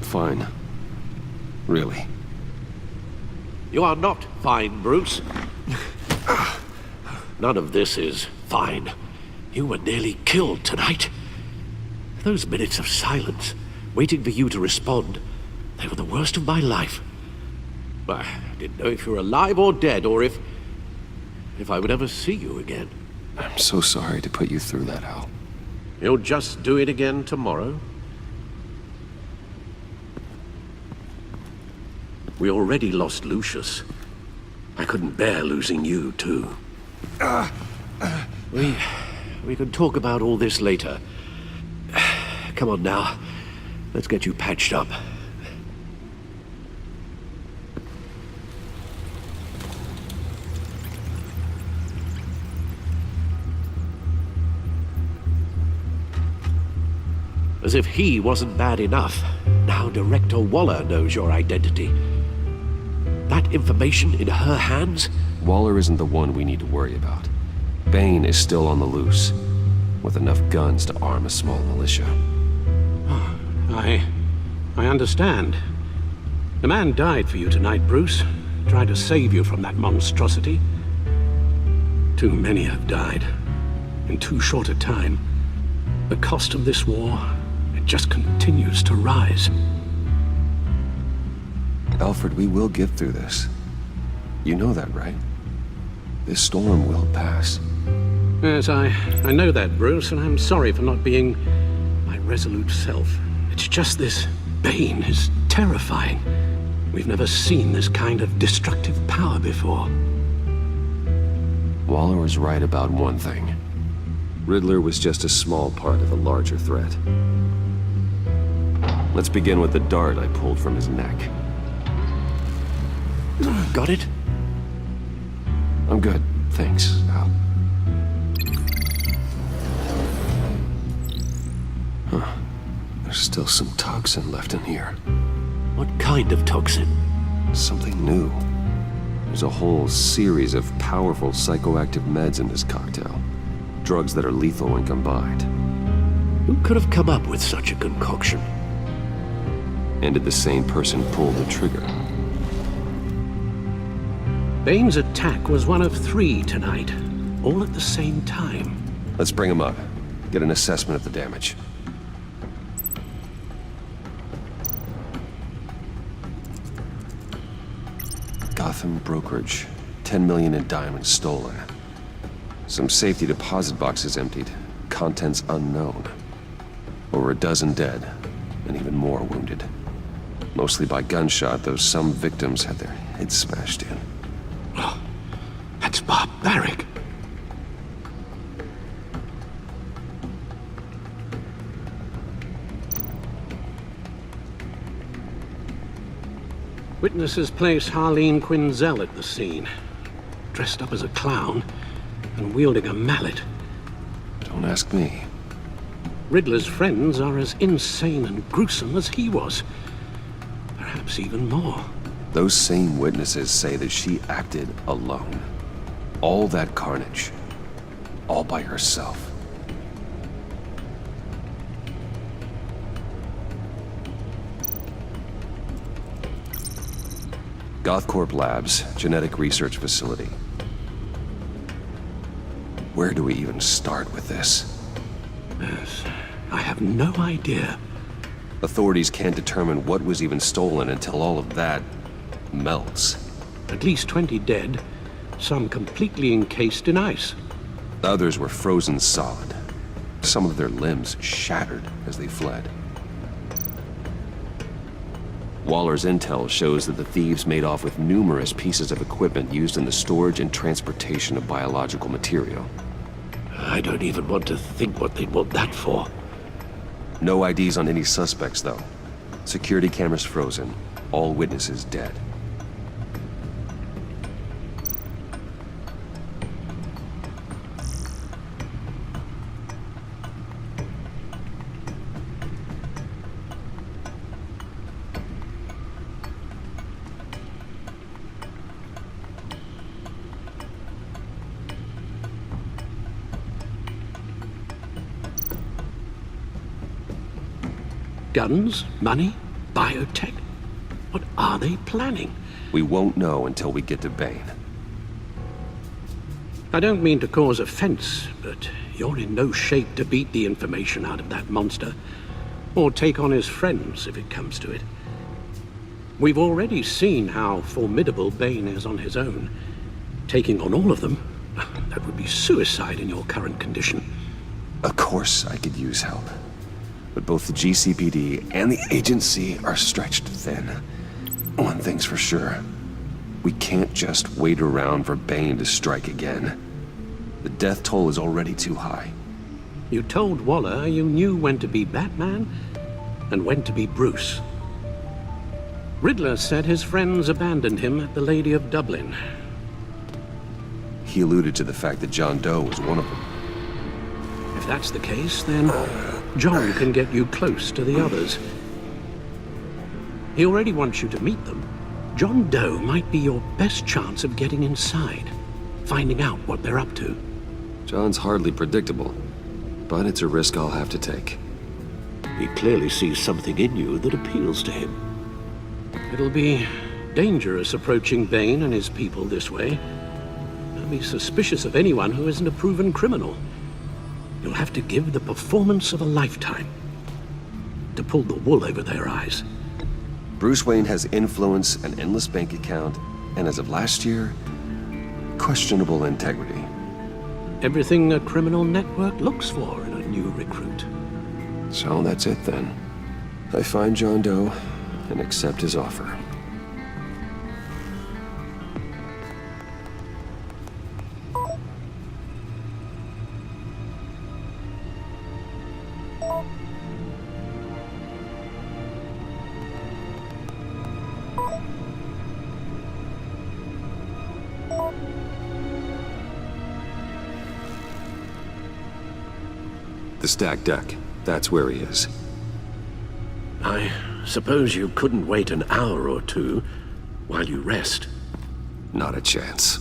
fine. Really. You are not fine, Bruce. None of this is fine. You were nearly killed tonight. Those minutes of silence, waiting for you to respond, they were the worst of my life. I didn't know if you were alive or dead, or if I would ever see you again. I'm so sorry to put you through that, Al. You'll just do it again tomorrow? We already lost Lucius. I couldn't bear losing you, too. We can talk about all this later. Come on now. Let's get you patched up. As if he wasn't bad enough, now Director Waller knows your identity. That information in her hands? Waller isn't the one we need to worry about. Bane is still on the loose, with enough guns to arm a small militia. I understand. The man died for you tonight, Bruce. Tried to save you from that monstrosity. Too many have died, in too short a time. The cost of this war, it just continues to rise. Alfred, we will get through this. You know that, right? This storm will pass. Yes, I know that, Bruce, and I'm sorry for not being my resolute self. It's just this Bane is terrifying. We've never seen this kind of destructive power before. Waller was right about one thing. Riddler was just a small part of the larger threat. Let's begin with the dart I pulled from his neck. Got it? I'm good, thanks, Al. Huh. There's still some toxin left in here. What kind of toxin? Something new. There's a whole series of powerful psychoactive meds in this cocktail. Drugs that are lethal when combined. Who could have come up with such a concoction? And did the same person pull the trigger? Bane's attack was one of 3 tonight, all at the same time. Let's bring him up. Get an assessment of the damage. Gotham Brokerage. 10 million in diamonds stolen. Some safety deposit boxes emptied. Contents unknown. Over a dozen dead, and even more wounded. Mostly by gunshot, though some victims had their heads smashed in. Oh, that's barbaric. Witnesses place Harleen Quinzel at the scene, dressed up as a clown and wielding a mallet. Don't ask me. Riddler's friends are as insane and gruesome as he was. Perhaps even more. Those same witnesses say that she acted alone. All that carnage. All by herself. Gothcorp Labs, genetic research facility. Where do we even start with this? Yes, I have no idea. Authorities can't determine what was even stolen until all of that melts. At least 20 dead, some completely encased in ice. Others were frozen solid. Some of their limbs shattered as they fled. Waller's intel shows that the thieves made off with numerous pieces of equipment used in the storage and transportation of biological material. I don't even want to think what they'd want that for. No IDs on any suspects, though. Security cameras frozen. All witnesses dead. Guns, money, biotech? What are they planning? We won't know until we get to Bane. I don't mean to cause offense, but you're in no shape to beat the information out of that monster, or take on his friends if it comes to it. We've already seen how formidable Bane is on his own. Taking on all of them, that would be suicide in your current condition. Of course I could use help. But both the GCPD and the agency are stretched thin. One thing's for sure. We can't just wait around for Bane to strike again. The death toll is already too high. You told Waller you knew when to be Batman and when to be Bruce. Riddler said his friends abandoned him at the Lady of Dublin. He alluded to the fact that John Doe was one of them. If that's the case, then John can get you close to the others. He already wants you to meet them. John Doe might be your best chance of getting inside, finding out what they're up to. John's hardly predictable, but it's a risk I'll have to take. He clearly sees something in you that appeals to him. It'll be dangerous approaching Bane and his people this way. They'll be suspicious of anyone who isn't a proven criminal. You'll have to give the performance of a lifetime to pull the wool over their eyes. Bruce Wayne has influence, an endless bank account, and as of last year, questionable integrity. Everything a criminal network looks for in a new recruit. So that's it then. I find John Doe and accept his offer. The stacked deck. That's where he is. I suppose you couldn't wait an hour or two while you rest. Not a chance.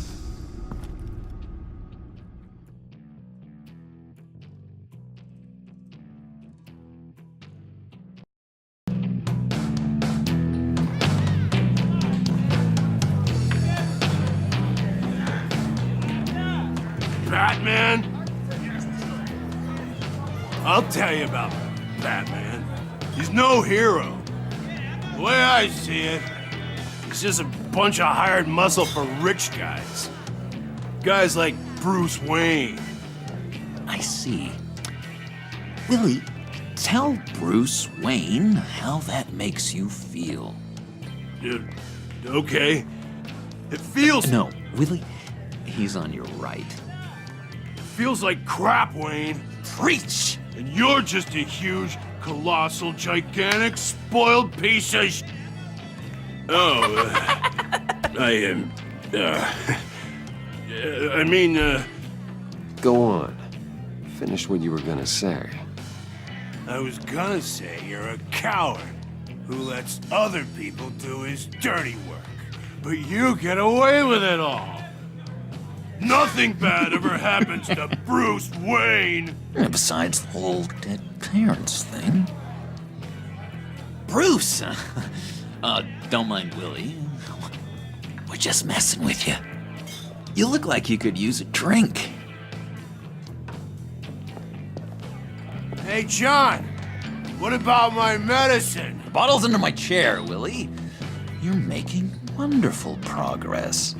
Batman? I'll tell you about Batman. He's no hero. The way I see it, he's just a bunch of hired muscle for rich guys. Guys like Bruce Wayne. I see. Willie, tell Bruce Wayne how that makes you feel. Okay. It feels... No, Willie, he's on your right. feels like crap, Wayne. Preach! And you're just a huge, colossal, gigantic, spoiled piece of sh... Oh, I mean, Go on. Finish what you were gonna say. I was gonna say you're a coward who lets other people do his dirty work. But you get away with it all. Nothing bad ever happens to Bruce Wayne. And besides the whole dead parents thing. Bruce! Don't mind Willie. We're just messing with you. You look like you could use a drink. Hey, John, what about my medicine? The bottle's under my chair, Willie. You're making wonderful progress.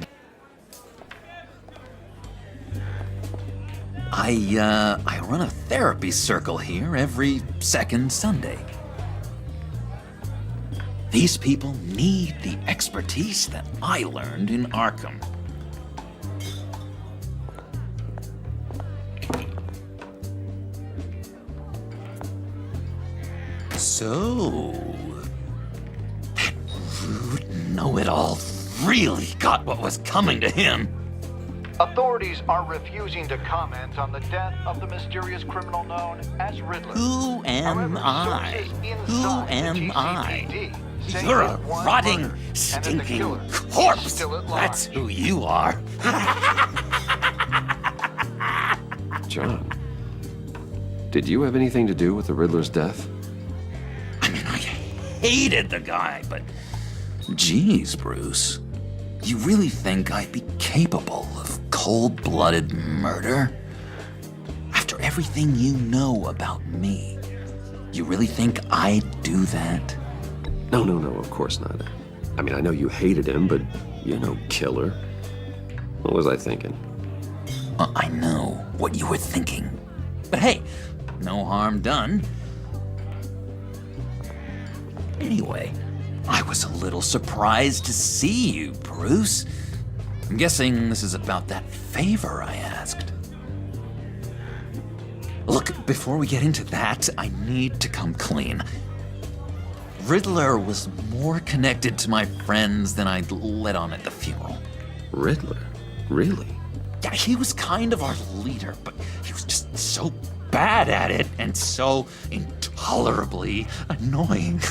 I run a therapy circle here every second Sunday. These people need the expertise that I learned in Arkham. So, that rude know-it-all really got what was coming to him. Authorities are refusing to comment on the death of the mysterious criminal known as Riddler. Who am However, I? sources Who inside the am I? GCPD say You're a that one rotting, murder and that the stinking killer is corpse. still at large. That's who you are. John, did you have anything to do with the Riddler's death? I mean, I hated the guy, but geez, Bruce, you really think I'd be capable of cold-blooded murder? After everything you know about me, you really think I'd do that? No, of course not. I mean, I know you hated him, but you're no killer. What was I thinking? I know what you were thinking. But hey, no harm done. Anyway, I was a little surprised to see you, Bruce. I'm guessing this is about that favor I asked. Look, before we get into that, I need to come clean. Riddler was more connected to my friends than I'd let on at the funeral. Riddler? Really? Yeah, he was kind of our leader, but he was just so bad at it and so intolerably annoying.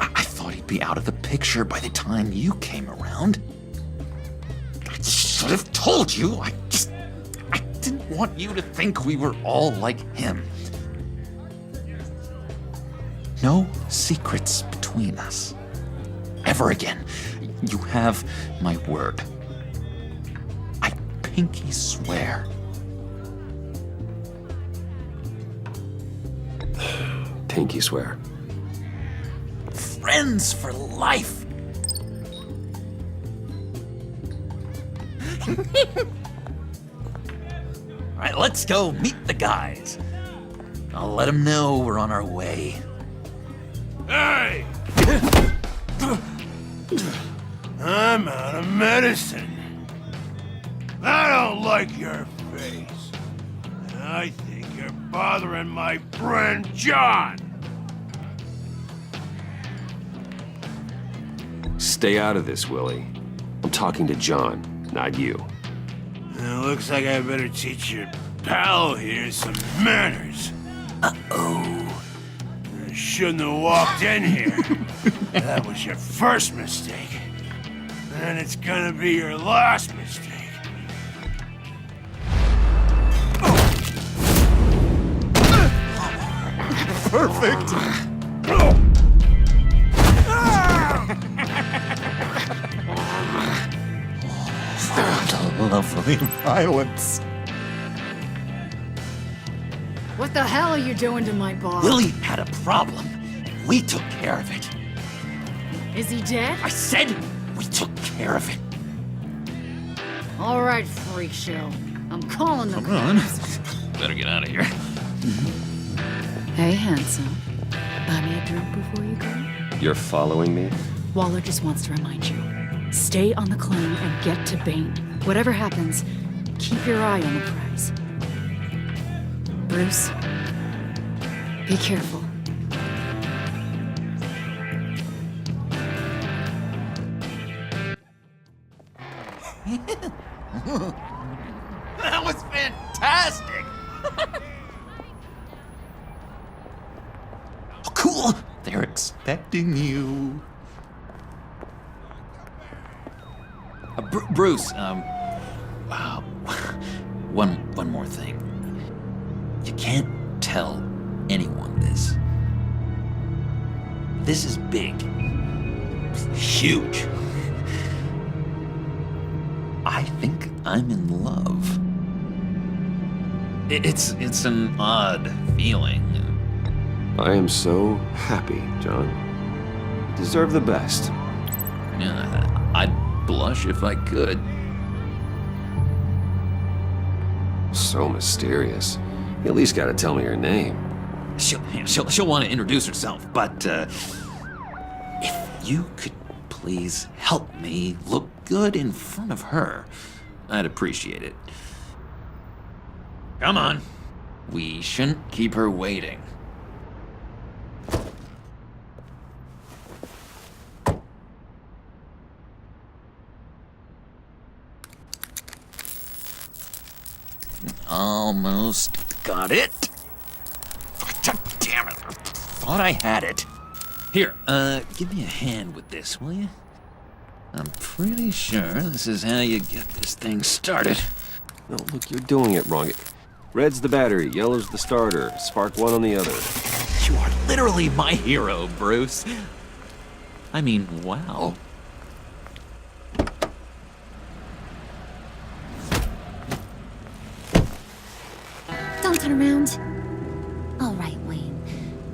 I thought he'd be out of the picture by the time you came around. I should have told you. I didn't want you to think we were all like him. No secrets between us. Ever again. You have my word. I pinky swear. Pinky swear. Friends for life. All right, let's go meet the guys. I'll let them know we're on our way. Hey! I'm out of medicine. I don't like your face. And I think you're bothering my friend John. Stay out of this, Willie. I'm talking to John, not you. It looks like I better teach your pal here some manners. Uh-oh. You shouldn't have walked in here. That was your first mistake. And it's gonna be your last mistake. Perfect. Lovely violence. What the hell are you doing to my bar? Willie had a problem, and we took care of it. Is he dead? I said we took care of it. All right, freak show. I'm calling the Come on. cops. Better get out of here. Hey, handsome. Buy me a drink before you go? You're following me? Waller just wants to remind you. Stay on the claim and get to Bane. Whatever happens, keep your eye on the prize. Bruce, be careful. That was fantastic! Oh, cool! They're expecting you. Bruce, one more thing. You can't tell anyone this. This is big. Huge. I think I'm in love. It's an odd feeling. I am so happy, John. You deserve the best. Yeah, I'd blush if I could. So mysterious. You at least gotta tell me your name. She'll want to introduce herself, but if you could please help me look good in front of her, I'd appreciate it. Come on. We shouldn't keep her waiting. Almost got it. God damn it. I thought I had it. Here, give me a hand with this, will you? I'm pretty sure this is how you get this thing started. No, look, you're doing it wrong. Red's the battery, yellow's the starter. Spark one on the other. You are literally my hero, Bruce. I mean, wow. Don't turn around. All right, Wayne.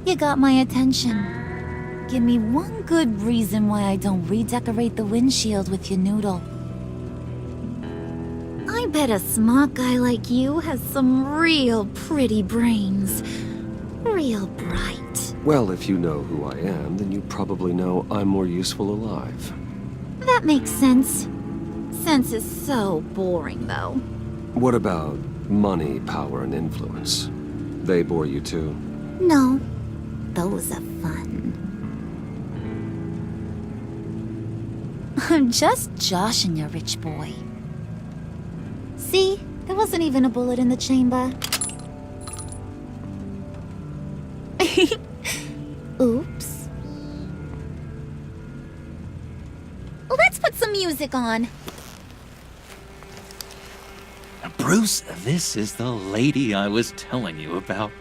You got my attention. Give me one good reason why I don't redecorate the windshield with your noodle. I bet a smart guy like you has some real pretty brains. Real bright. Well, if you know who I am, then you probably know I'm more useful alive. That makes sense. Sense is so boring, though. What about money, power, and influence? They bore you too? No, those are fun. I'm just joshing you, rich boy. See, there wasn't even a bullet in the chamber. Oops. Let's put some music on. Bruce, this is the lady I was telling you about.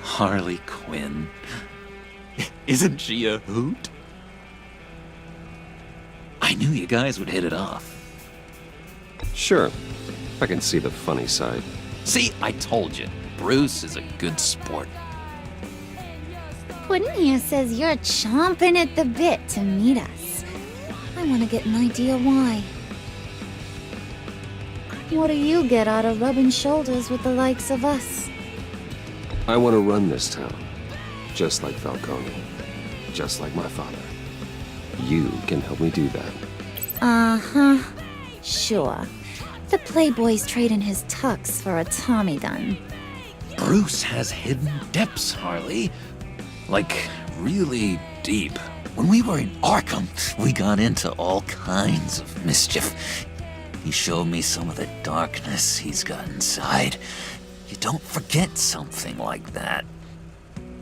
Harley Quinn. Isn't she a hoot? I knew you guys would hit it off. Sure. I can see the funny side. See, I told you. Bruce is a good sport. Puddin' here says you're chomping at the bit to meet us. I want to get an idea why. What do you get out of rubbing shoulders with the likes of us? I want to run this town. Just like Falcone. Just like my father. You can help me do that. Uh-huh. Sure. The Playboy's trading his tux for a Tommy gun. Bruce has hidden depths, Harley. Like, really deep. When we were in Arkham, we got into all kinds of mischief. He showed me some of the darkness he's got inside. You don't forget something like that.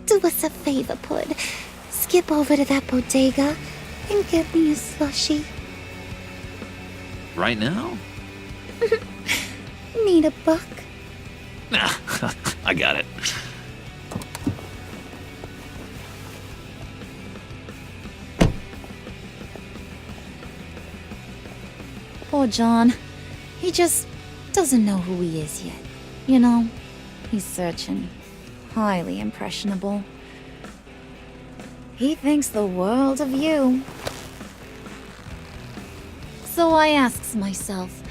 Do us a favor, Pud. Skip over to that bodega and get me a slushie. Right now? Need a buck? Nah, I got it. Poor John. He just doesn't know who he is yet. You know, he's searching. Highly impressionable. He thinks the world of you. So I asks myself,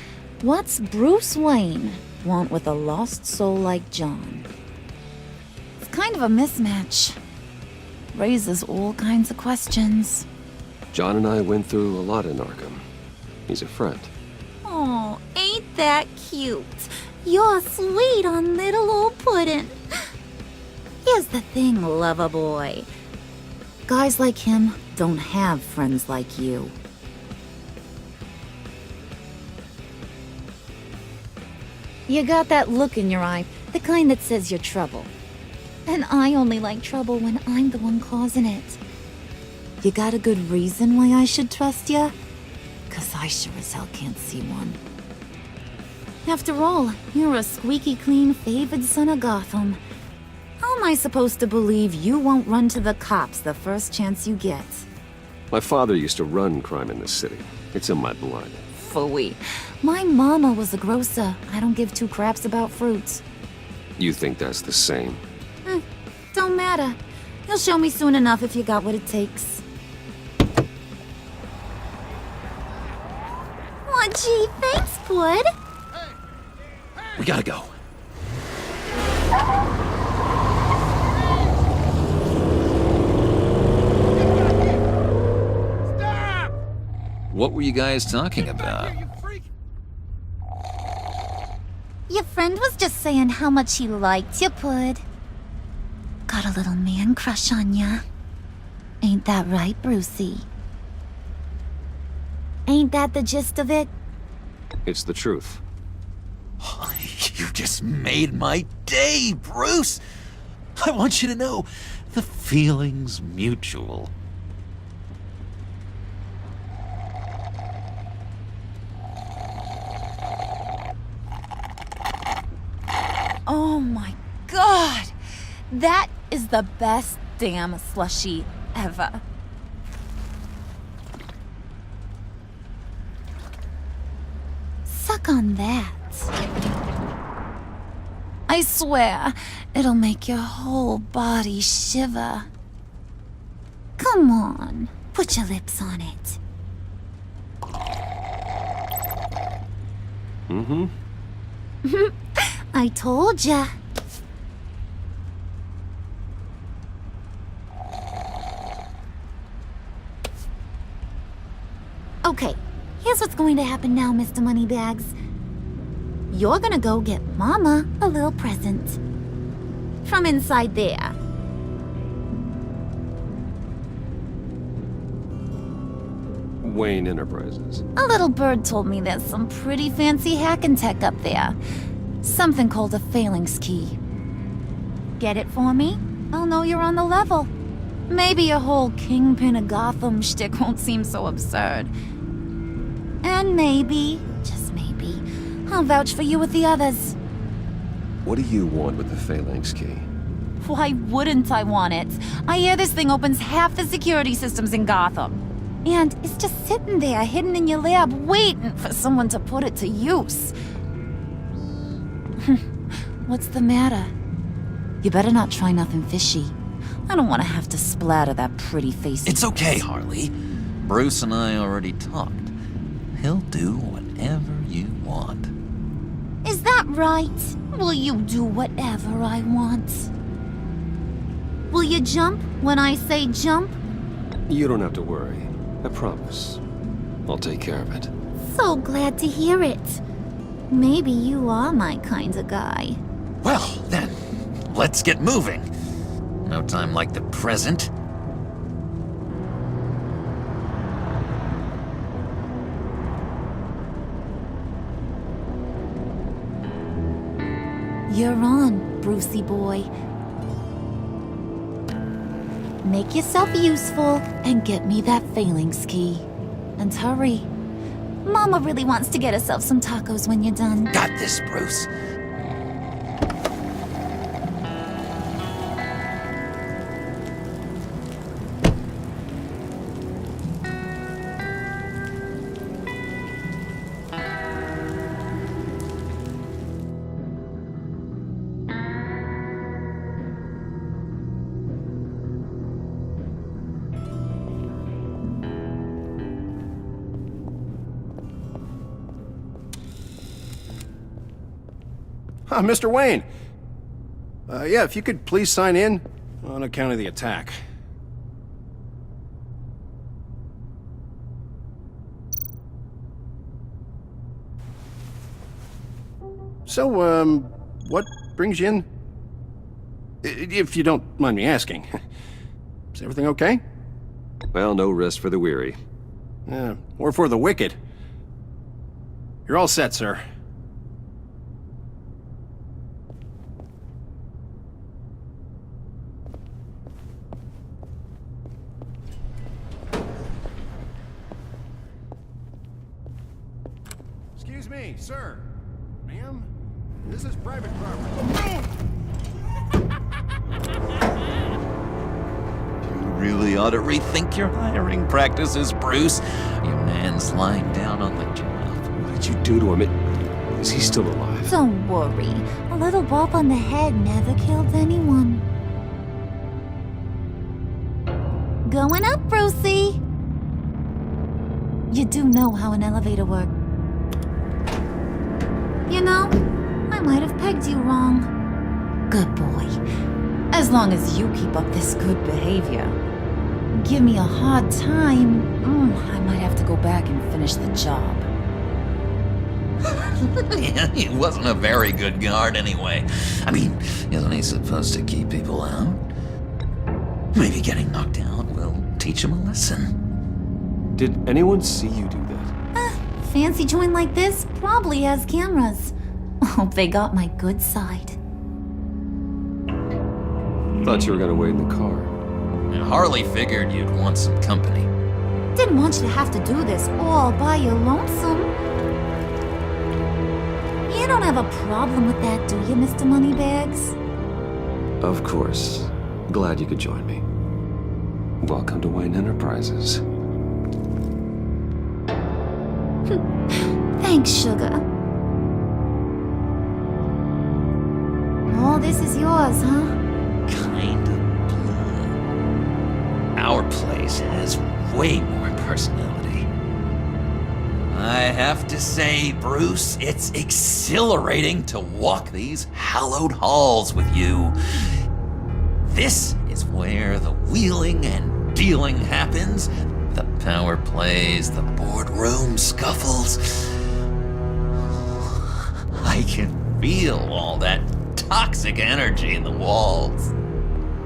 what's Bruce Wayne want with a lost soul like John? It's kind of a mismatch. Raises all kinds of questions. John and I went through a lot in Arkham. He's a friend. Oh, ain't that cute? You're sweet on little old Puddin'. Here's the thing, lover boy. Guys like him don't have friends like you. You got that look in your eye, the kind that says you're trouble. And I only like trouble when I'm the one causing it. You got a good reason why I should trust you? 'Cause I sure as hell can't see one. After all, you're a squeaky clean favored son of Gotham. How am I supposed to believe you won't run to the cops the first chance you get? My father used to run crime in this city. It's in my blood. Phooey. My mama was a grocer. I don't give two craps about fruits. You think that's the same? Don't matter. You'll show me soon enough if you got what it takes. Aw, gee, thanks, Bud. We gotta go. What were you guys talking about? Your friend was just saying how much he liked you, Pud. Got a little man crush on ya. Ain't that right, Brucey? Ain't that the gist of it? It's the truth. You just made my day, Bruce! I want you to know, the feeling's mutual. Oh my god! That is the best damn slushy ever. Suck on that. I swear, it'll make your whole body shiver. Come on, put your lips on it. Mm-hmm. I told ya. Okay, here's what's going to happen now, Mr. Moneybags. You're gonna go get Mama a little present. From inside there. Wayne Enterprises. A little bird told me there's some pretty fancy hacking tech up there. Something called a phalanx key. Get it for me? I'll know you're on the level. Maybe your whole Kingpin of Gotham shtick won't seem so absurd. And maybe, just maybe, I'll vouch for you with the others. What do you want with the Phalanx key? Why wouldn't I want it? I hear this thing opens half the security systems in Gotham. And it's just sitting there, hidden in your lab, waiting for someone to put it to use. What's the matter? You better not try nothing fishy. I don't want to have to splatter that pretty face. It's okay, Harley. Bruce and I already talked. He'll do whatever you want. Is that right? Will you do whatever I want? Will you jump when I say jump? You don't have to worry. I promise. I'll take care of it. So glad to hear it. Maybe you are my kind of guy. Well, then, let's get moving. No time like the present. You're on, Brucey boy. Make yourself useful and get me that phalanx key. And hurry. Mama really wants to get herself some tacos when you're done. Got this, Bruce. Mr. Wayne. Yeah, if you could please sign in on account of the attack. So, what brings you in? If you don't mind me asking. Is everything okay? Well, no rest for the weary. Or for the wicked. You're all set, sir. Excuse me, sir. Ma'am? This is private property. You really ought to rethink your hiring practices, Bruce. Your man's lying down on the job. What did you do to him? Is he still alive? Don't worry. A little bump on the head never killed anyone. Going up, Brucey. You do know how an elevator works. You know, I might have pegged you wrong. Good boy. As long as you keep up this good behavior. Give me a hard time, I might have to go back and finish the job. Yeah, he wasn't a very good guard anyway. I mean, isn't he supposed to keep people out? Maybe getting knocked out will teach him a lesson. Did anyone see you do that? Fancy joint like this probably has cameras. Hope they got my good side. Thought you were gonna wait in the car. Harley figured you'd want some company. Didn't want you to have to do this all by your lonesome. You don't have a problem with that, do you, Mr. Moneybags? Of course. Glad you could join me. Welcome to Wayne Enterprises. Thanks, sugar. All this is yours, huh? Kind of blue. Our place has way more personality. I have to say, Bruce, it's exhilarating to walk these hallowed halls with you. This is where the wheeling and dealing happens. The power plays, the boardroom scuffles. I can feel all that toxic energy in the walls.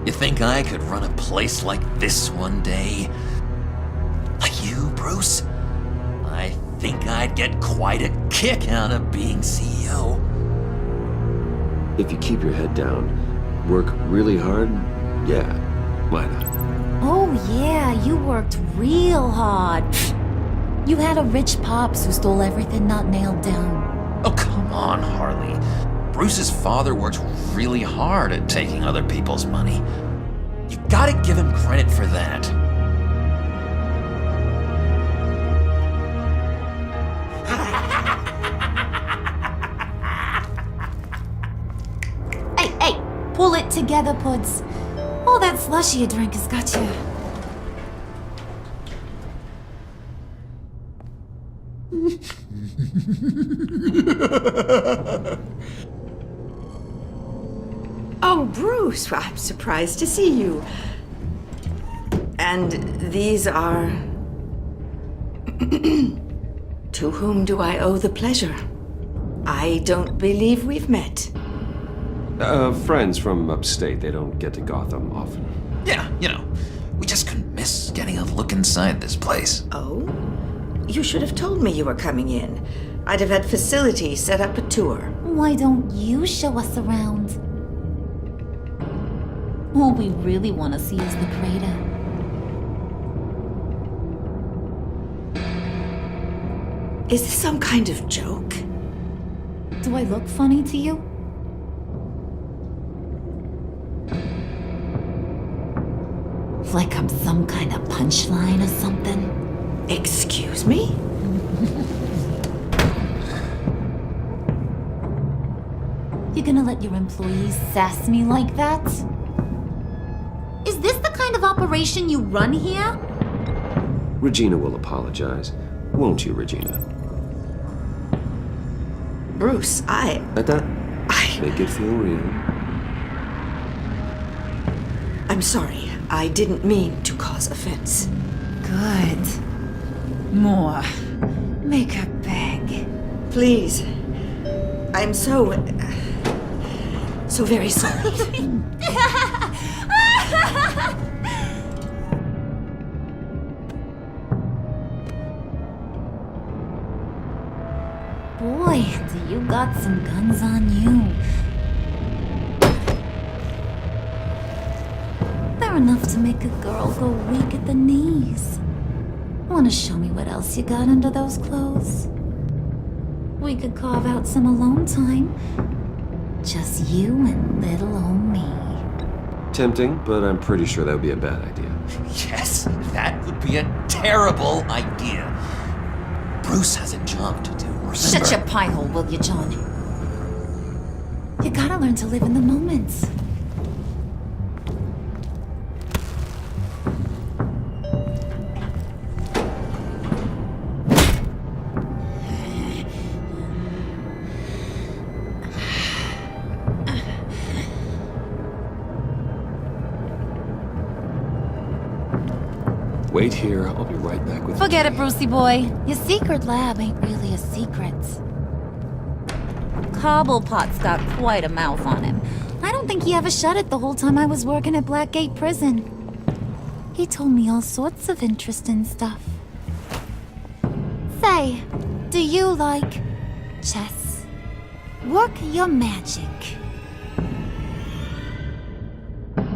You think I could run a place like this one day? Like you, Bruce? I think I'd get quite a kick out of being CEO. If you keep your head down, work really hard, yeah, why not? Oh, yeah, you worked real hard. You had a rich pops who stole everything not nailed down. Oh, come on, Harley. Bruce's father worked really hard at taking other people's money. You gotta give him credit for that. Hey, pull it together, Puds. All that slushy you drank has got you. Oh, Bruce, I'm surprised to see you. And these are... To whom do I owe the pleasure? I don't believe we've met. Friends from upstate, they don't get to Gotham often. Yeah, we just couldn't miss getting a look inside this place. Oh? You should have told me you were coming in. I'd have had facilities set up a tour. Why don't you show us around? All we really want to see is the crater. Is this some kind of joke? Do I look funny to you? Like I'm some kind of punchline or something? Excuse me? You gonna let your employees sass me like that? Is this the kind of operation you run here? Regina will apologize. Won't you, Regina? Bruce, At that? Make it feel real. I'm sorry. I didn't mean to cause offense. Good. More. Make her beg. Please. I'm so very sorry. Boy, do you got some guns on you. They're enough to make a girl go weak at the knees. Wanna show me what else you got under those clothes? We could carve out some alone time. Just you and little old me. Tempting, but I'm pretty sure that would be a bad idea. Yes, that would be a terrible idea. Bruce has a job to do, remember? Shut your pie hole, will you, John? You gotta learn to live in the moment. Wait here, I'll be right back with you. Forget it, Brucey boy. Your secret lab ain't really a secret. Cobblepot's got quite a mouth on him. I don't think he ever shut it the whole time I was working at Blackgate Prison. He told me all sorts of interesting stuff. Say, do you like chess? Work your magic.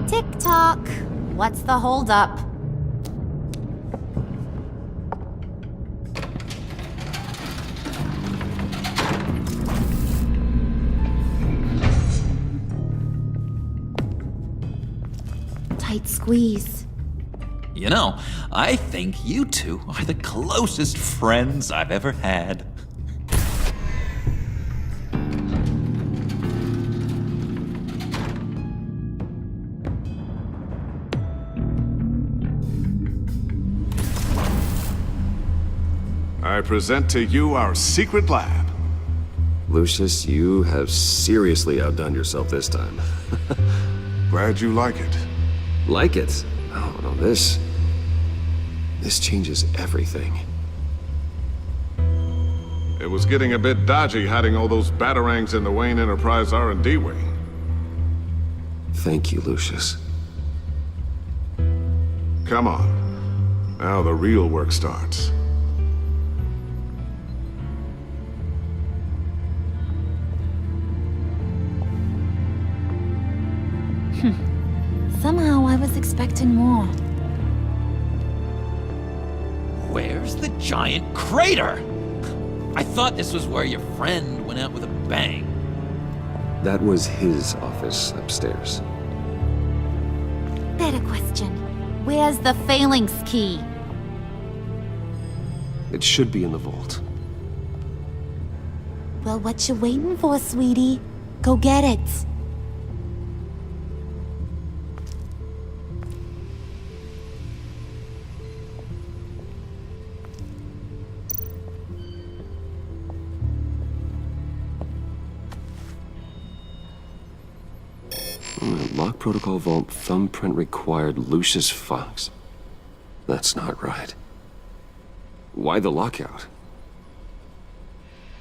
Tick-tock. What's the holdup? tight squeeze. You know, I think you two are the closest friends I've ever had. I present to you our secret lab. Lucius, you have seriously outdone yourself this time. Glad you like it. Like it? Oh, no, this changes everything. It was getting a bit dodgy hiding all those batarangs in the Wayne Enterprise R&D wing. Thank you, Lucius. Come on. Now the real work starts. Somehow I was expecting more. Where's the giant crater? I thought this was where your friend went out with a bang. That was his office upstairs. Better question. Where's the phalanx key? It should be in the vault. Well, what you waiting for, sweetie? Go get it. Lock protocol vault thumbprint required Lucius Fox. That's not right. Why the lockout?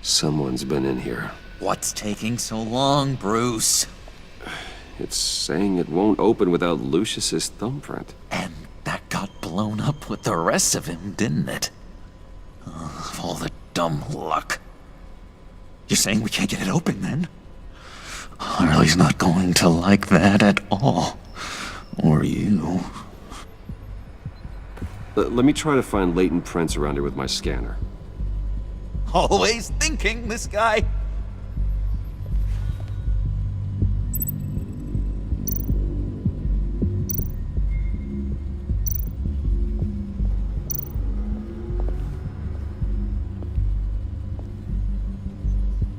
Someone's been in here. What's taking so long, Bruce? It's saying it won't open without Lucius's thumbprint. And that got blown up with the rest of him, didn't it? Ugh, all the dumb luck. You're saying we can't get it open, then? Harley's not going to like that at all. Or you. Let me try to find latent prints around here with my scanner. Always thinking, this guy.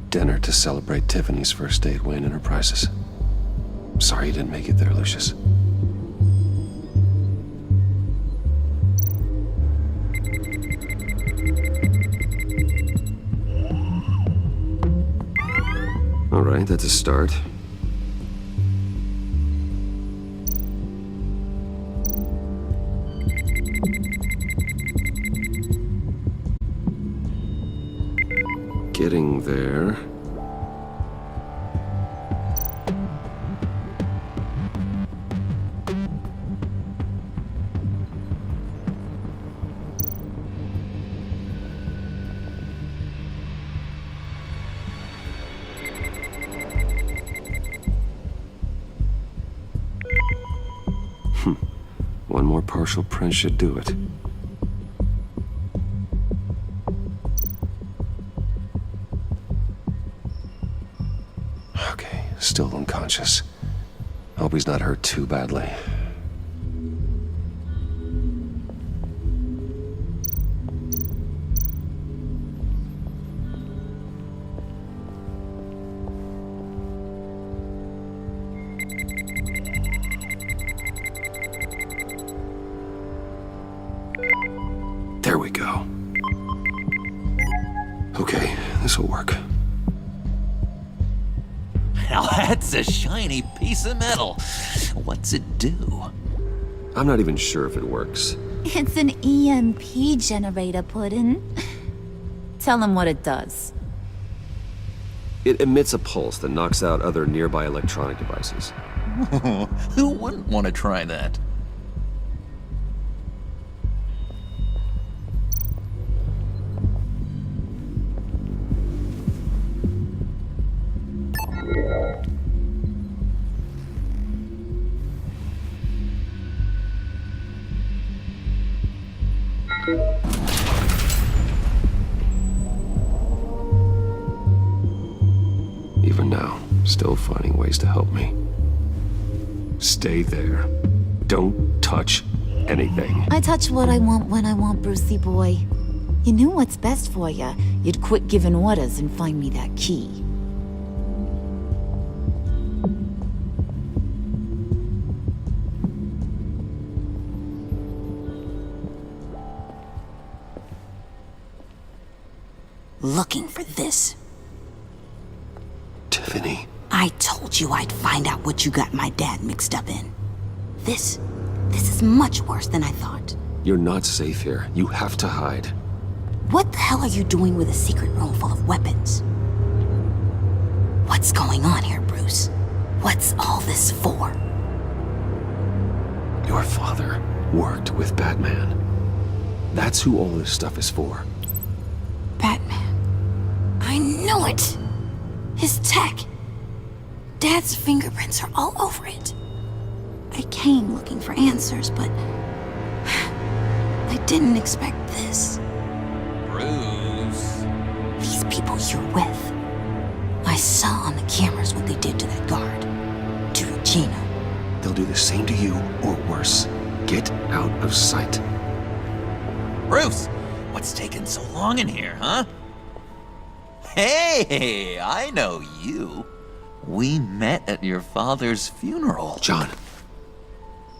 Dinner to celebrate Tiffany's first day at Wayne Enterprises. Sorry you didn't make it there, Lucius. All right, that's a start. Getting there. One more partial print should do it. Okay, still unconscious. Hope he's not hurt too badly. There we go. Okay, this'll work. Now that's a shiny piece of metal. What's it do? I'm not even sure if it works. It's an EMP generator, Puddin'. Tell him what it does. It emits a pulse that knocks out other nearby electronic devices. Who wouldn't want to try that? Even now, still finding ways to help me. Stay there. Don't touch anything. I touch what I want when I want, Brucey boy. You knew what's best for you. You'd quit giving orders and find me that key. Looking for this. Tiffany. I told you I'd find out what you got my dad mixed up in. This is much worse than I thought. You're not safe here. You have to hide. What the hell are you doing with a secret room full of weapons? What's going on here, Bruce? What's all this for? Your father worked with Batman. That's who all this stuff is for. Batman. I knew it! His tech. Dad's fingerprints are all over it. I came looking for answers, but I didn't expect this. Bruce. These people you're with. I saw on the cameras what they did to that guard. To Regina. They'll do the same to you, or worse. Get out of sight. Bruce, what's taking so long in here, huh? Hey, I know you. We met at your father's funeral. John.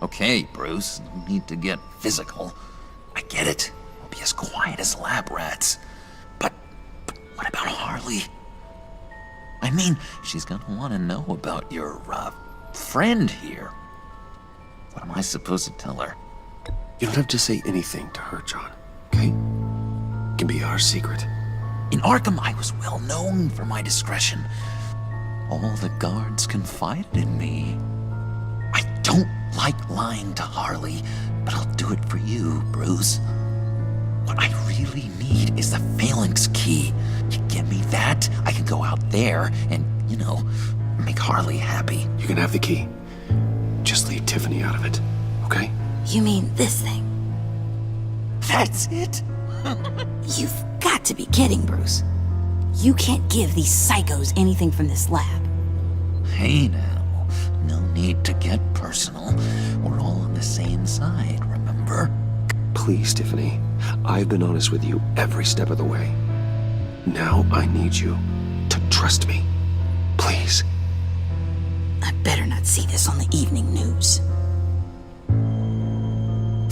Okay, Bruce, no need to get physical. I get it. We'll be as quiet as lab rats. But what about Harley? I mean, she's gonna want to know about your, friend here. What am I supposed to tell her? You don't have to say anything to her, John, okay? It can be our secret. In Arkham, I was well known for my discretion. All the guards confided in me. I don't like lying to Harley, but I'll do it for you, Bruce. What I really need is the Phalanx key. You give me that, I can go out there and, make Harley happy. You can have the key. Just leave Tiffany out of it, okay? You mean this thing? That's it? You've got to be kidding, Bruce. You can't give these psychos anything from this lab. Hey now, no need to get personal. We're all on the same side, remember? Please, Tiffany. I've been honest with you every step of the way. Now I need you to trust me. Please. I better not see this on the evening news.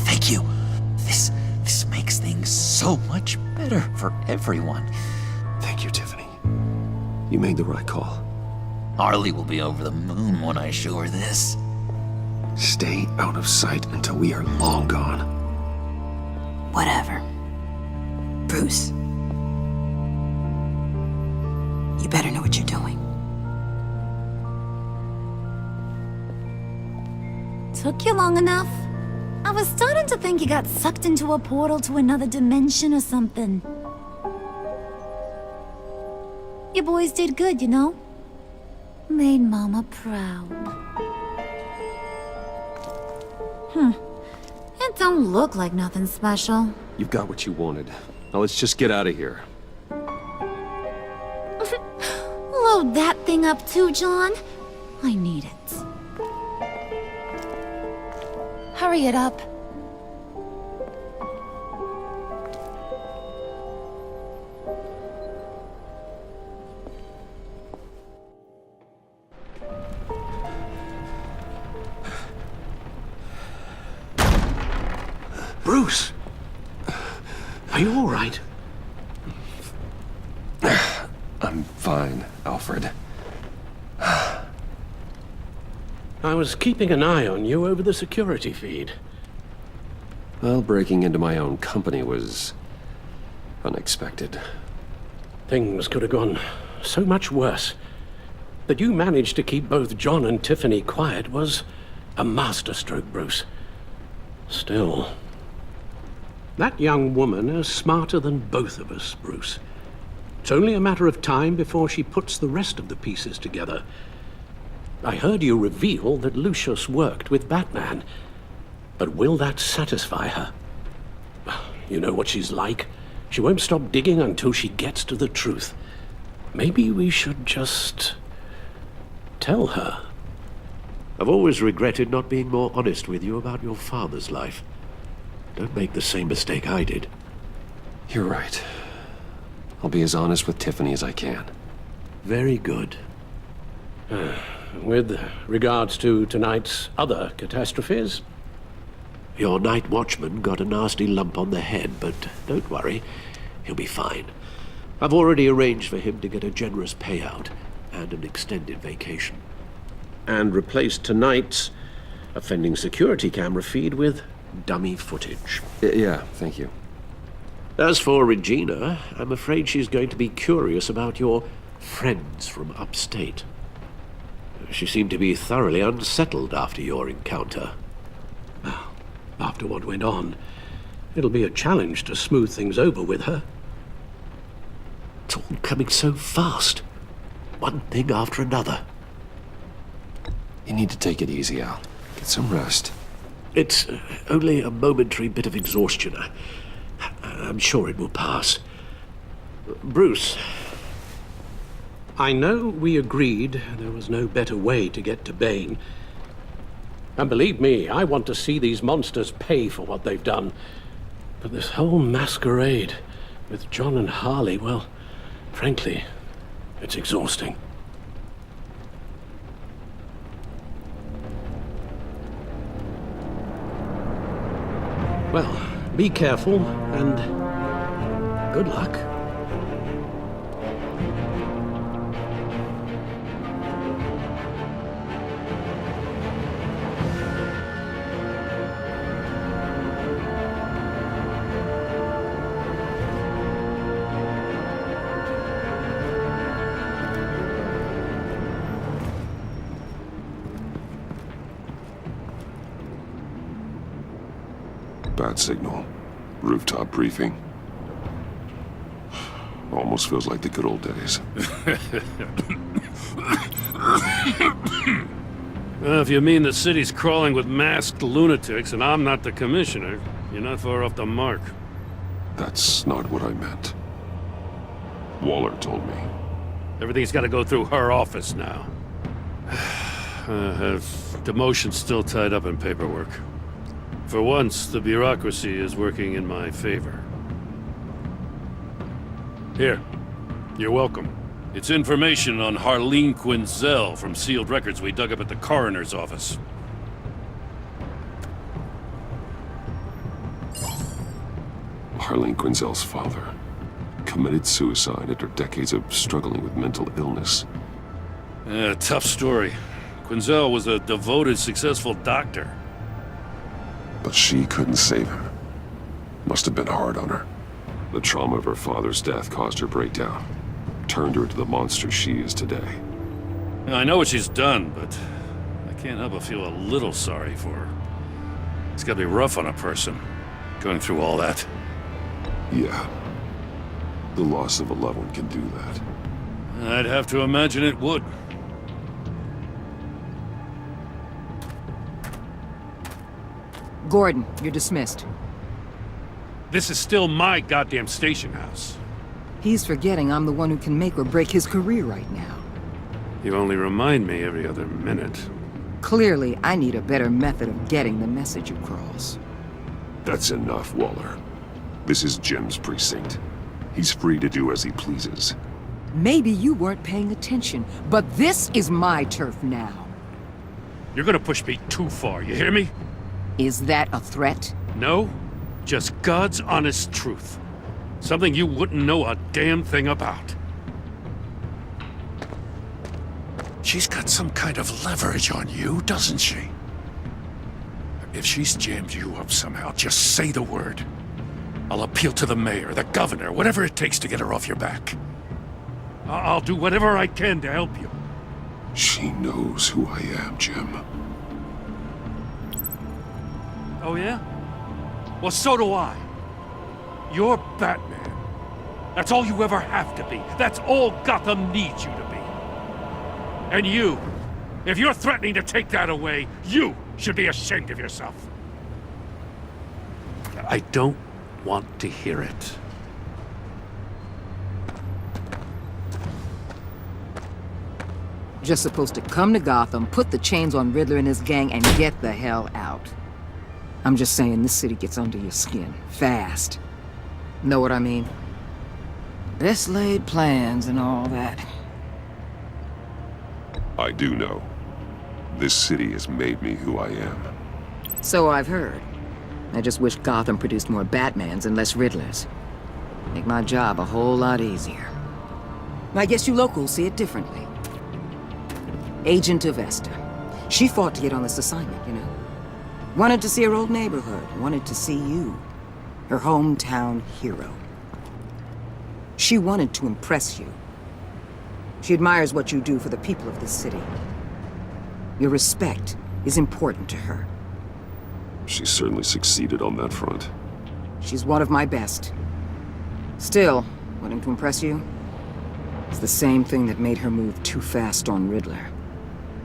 Thank you. This makes things so much better for everyone. Thank you, Tiffany. You made the right call. Harley will be over the moon when I show her this. Stay out of sight until we are long gone. Whatever. Bruce. You better know what you're doing. Took you long enough? I was starting to think you got sucked into a portal to another dimension or something. You boys did good, you know? Made Mama proud. It don't look like nothing special. You've got what you wanted. Now let's just get out of here. Load that thing up too, John. I need it. Hurry it up. Bruce! Are you all right? I'm fine, Alfred. I was keeping an eye on you over the security feed. Well, breaking into my own company was unexpected. Things could have gone so much worse. That you managed to keep both John and Tiffany quiet was a masterstroke, Bruce. Still, that young woman is smarter than both of us, Bruce. It's only a matter of time before she puts the rest of the pieces together. I heard you reveal that Lucius worked with Batman. But will that satisfy her? You know what she's like. She won't stop digging until she gets to the truth. Maybe we should just tell her. I've always regretted not being more honest with you about your father's life. Don't make the same mistake I did. You're right. I'll be as honest with Tiffany as I can. Very good. With regards to tonight's other catastrophes? Your night watchman got a nasty lump on the head, but don't worry. He'll be fine. I've already arranged for him to get a generous payout and an extended vacation. And replaced tonight's offending security camera feed with dummy footage. Yeah, thank you. As for Regina, I'm afraid she's going to be curious about your friends from upstate. She seemed to be thoroughly unsettled after your encounter. Well, after what went on, it'll be a challenge to smooth things over with her. It's all coming so fast. One thing after another. You need to take it easy, Al. Get some rest. It's only a momentary bit of exhaustion. I'm sure it will pass. Bruce. I know we agreed there was no better way to get to Bane. And believe me, I want to see these monsters pay for what they've done. But this whole masquerade with John and Harley, well, frankly, it's exhausting. Well, be careful and good luck. Bad signal. Rooftop briefing. Almost feels like the good old days. Well, if you mean the city's crawling with masked lunatics and I'm not the commissioner, you're not far off the mark. That's not what I meant. Waller told me. Everything's got to go through her office now. Demotion's still tied up in paperwork. For once, the bureaucracy is working in my favor. Here, you're welcome. It's information on Harleen Quinzel from sealed records we dug up at the coroner's office. Harleen Quinzel's father committed suicide after decades of struggling with mental illness. Yeah, tough story. Quinzel was a devoted, successful doctor. But she couldn't save him. Must have been hard on her. The trauma of her father's death caused her breakdown. Turned her into the monster she is today. I know what she's done, but I can't help but feel a little sorry for her. It's gotta be rough on a person, going through all that. Yeah. The loss of a loved one can do that. I'd have to imagine it would. Gordon, you're dismissed. This is still my goddamn station house. He's forgetting I'm the one who can make or break his career right now. You only remind me every other minute. Clearly, I need a better method of getting the message across. That's enough, Waller. This is Jim's precinct. He's free to do as he pleases. Maybe you weren't paying attention, but this is my turf now. You're gonna push me too far, you hear me? Is that a threat? No, just God's honest truth. Something you wouldn't know a damn thing about. She's got some kind of leverage on you, doesn't she? If she's jammed you up somehow, just say the word. I'll appeal to the mayor, the governor, whatever it takes to get her off your back. I'll do whatever I can to help you. She knows who I am, Jim. Oh, yeah? Well, so do I. You're Batman. That's all you ever have to be. That's all Gotham needs you to be. And you, if you're threatening to take that away, you should be ashamed of yourself. I don't want to hear it. Just supposed to come to Gotham, put the chains on Riddler and his gang, and get the hell out. I'm just saying, this city gets under your skin. Fast. Know what I mean? Best laid plans and all that. I do know. This city has made me who I am. So I've heard. I just wish Gotham produced more Batmans and less Riddlers. Make my job a whole lot easier. I guess you locals see it differently. Agent of Esther. She fought to get on this assignment, you know. Wanted to see her old neighborhood. Wanted to see you. Her hometown hero. She wanted to impress you. She admires what you do for the people of this city. Your respect is important to her. She certainly succeeded on that front. She's one of my best. Still, wanting to impress you? It's the same thing that made her move too fast on Riddler.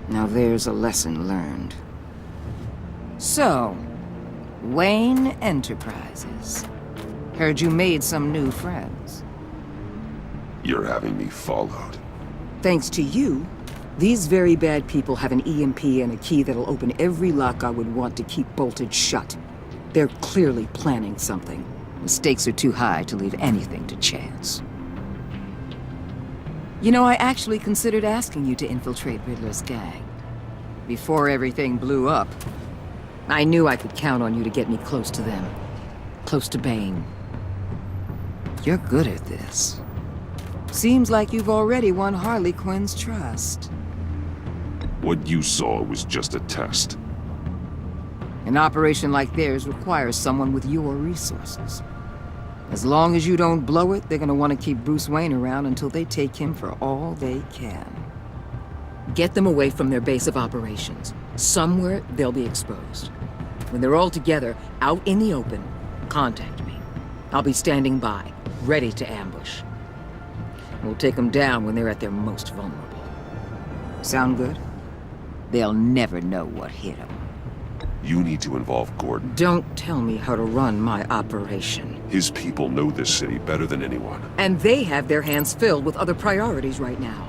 Now there's a lesson learned. So, Wayne Enterprises. Heard you made some new friends. You're having me followed. Thanks to you, these very bad people have an EMP and a key that'll open every lock I would want to keep bolted shut. They're clearly planning something. The stakes are too high to leave anything to chance. You know, I actually considered asking you to infiltrate Riddler's gang. Before everything blew up, I knew I could count on you to get me close to them. Close to Bane. You're good at this. Seems like you've already won Harley Quinn's trust. What you saw was just a test. An operation like theirs requires someone with your resources. As long as you don't blow it, they're gonna want to keep Bruce Wayne around until they take him for all they can. Get them away from their base of operations. Somewhere they'll be exposed. When they're all together, out in the open, contact me. I'll be standing by, ready to ambush. We'll take them down when they're at their most vulnerable. Sound good? They'll never know what hit them. You need to involve Gordon. Don't tell me how to run my operation. His people know this city better than anyone. And they have their hands filled with other priorities right now.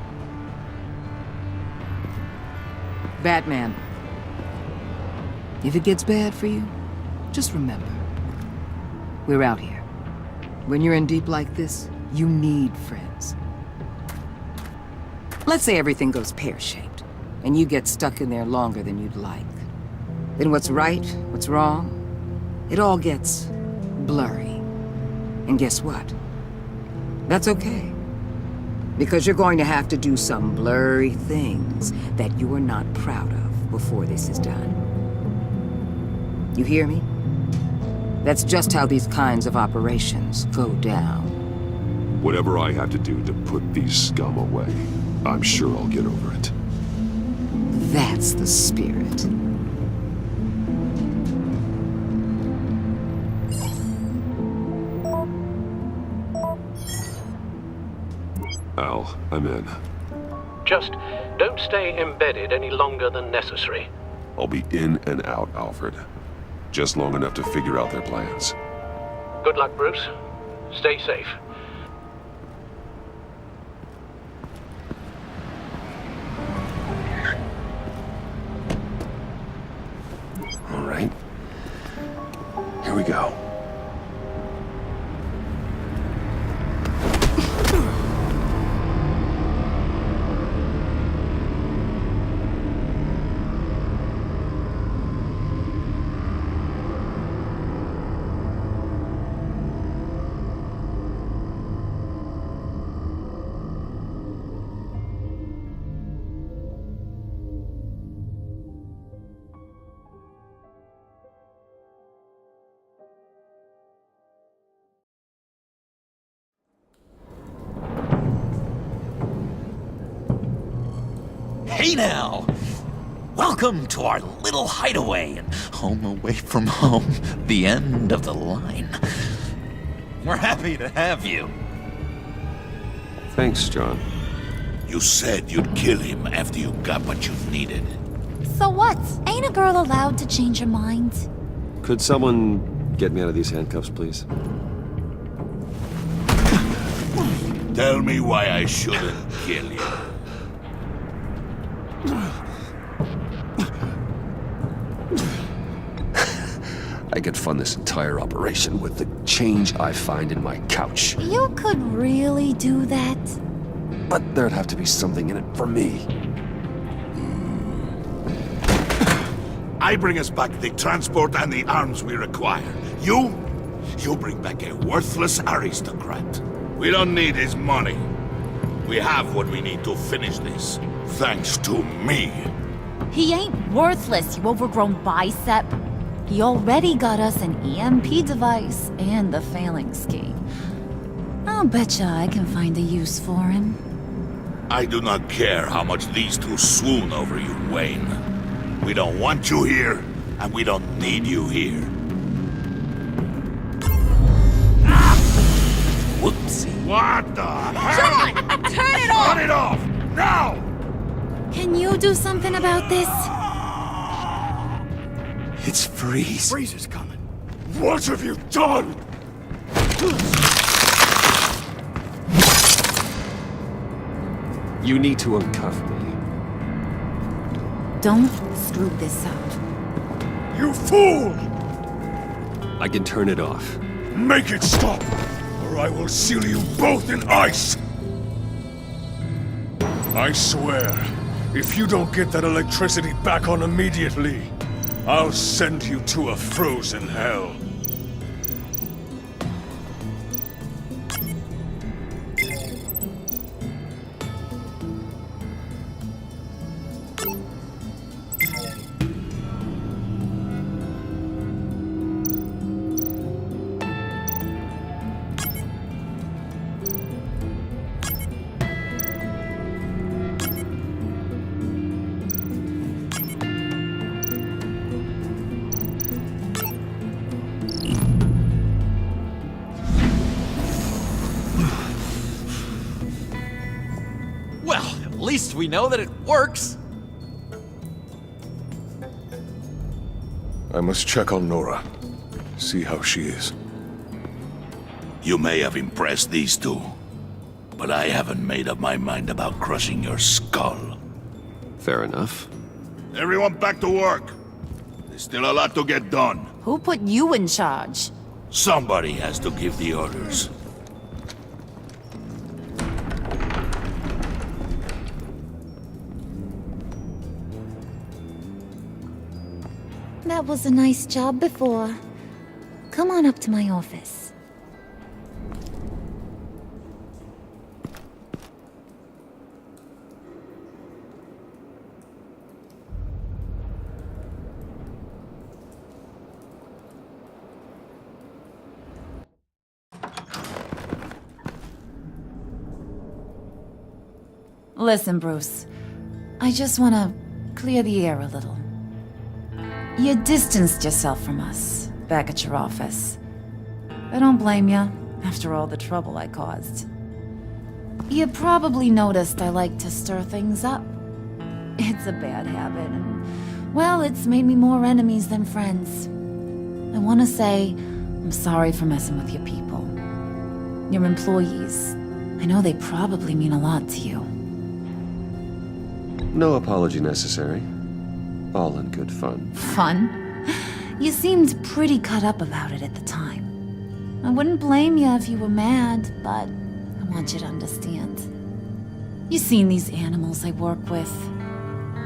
Batman. If it gets bad for you, just remember. We're out here. When you're in deep like this, you need friends. Let's say everything goes pear-shaped, and you get stuck in there longer than you'd like. Then what's right, what's wrong, it all gets blurry. And guess what? That's okay. Because you're going to have to do some blurry things that you're not proud of before this is done. You hear me? That's just how these kinds of operations go down. Whatever I have to do to put these scum away, I'm sure I'll get over it. That's the spirit. Al, I'm in. Just don't stay embedded any longer than necessary. I'll be in and out, Alfred. Just long enough to figure out their plans. Good luck, Bruce. Stay safe. All right. Here we go. Hey now! Welcome to our little hideaway and home away from home, the end of the line. We're happy to have you. Thanks, John. You said you'd kill him after you got what you needed. So what? Ain't a girl allowed to change her mind? Could someone get me out of these handcuffs, please? Tell me why I shouldn't kill you. I could fund this entire operation with the change I find in my couch. You could really do that? But there'd have to be something in it for me. I bring us back the transport and the arms we require. You bring back a worthless aristocrat. We don't need his money. We have what we need to finish this, thanks to me. He ain't worthless, you overgrown bicep. He already got us an EMP device and the phalanx key. I'll betcha I can find a use for him. I do not care how much these two swoon over you, Wayne. We don't want you here, and we don't need you here. Whoopsie. What the hell? John! Turn it off! Turn it off! Now! Can you do something about this? It's Freeze. Freeze is coming. What have you done? You need to uncuff me. Don't screw this up. You fool! I can turn it off. Make it stop, or I will seal you both in ice! I swear, if you don't get that electricity back on immediately, I'll send you to a frozen hell. At least we know that it works. I must check on Nora. See how she is. You may have impressed these two, but I haven't made up my mind about crushing your skull. Fair enough. Everyone back to work. There's still a lot to get done. Who put you in charge? Somebody has to give the orders. That was a nice job before. Come on up to my office. Listen, Bruce. I just want to clear the air a little. You distanced yourself from us, back at your office. I don't blame you, after all the trouble I caused. You probably noticed I like to stir things up. It's a bad habit, and, well, it's made me more enemies than friends. I want to say I'm sorry for messing with your people. Your employees. I know they probably mean a lot to you. No apology necessary. All in good fun. Fun? You seemed pretty cut up about it at the time. I wouldn't blame you if you were mad, but I want you to understand. You've seen these animals I work with.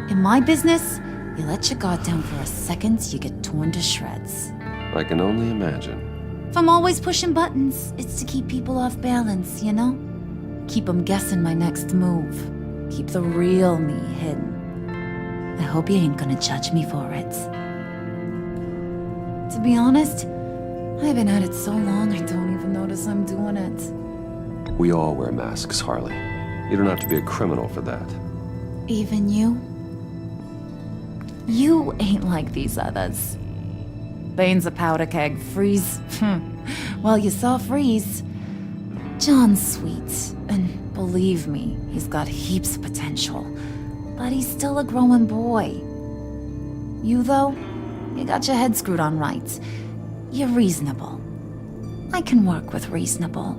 In my business, you let your guard down for a second, you get torn to shreds. I can only imagine. If I'm always pushing buttons, it's to keep people off balance, you know? Keep them guessing my next move. Keep the real me hidden. I hope you ain't gonna judge me for it. To be honest, I've been at it so long I don't even notice I'm doing it. We all wear masks, Harley. You don't have to be a criminal for that. Even you? You ain't like these others. Bane's a powder keg. Freeze. Well, you saw Freeze. John's sweet, and believe me, he's got heaps of potential. But he's still a growing boy. You, though, you got your head screwed on right. You're reasonable. I can work with reasonable.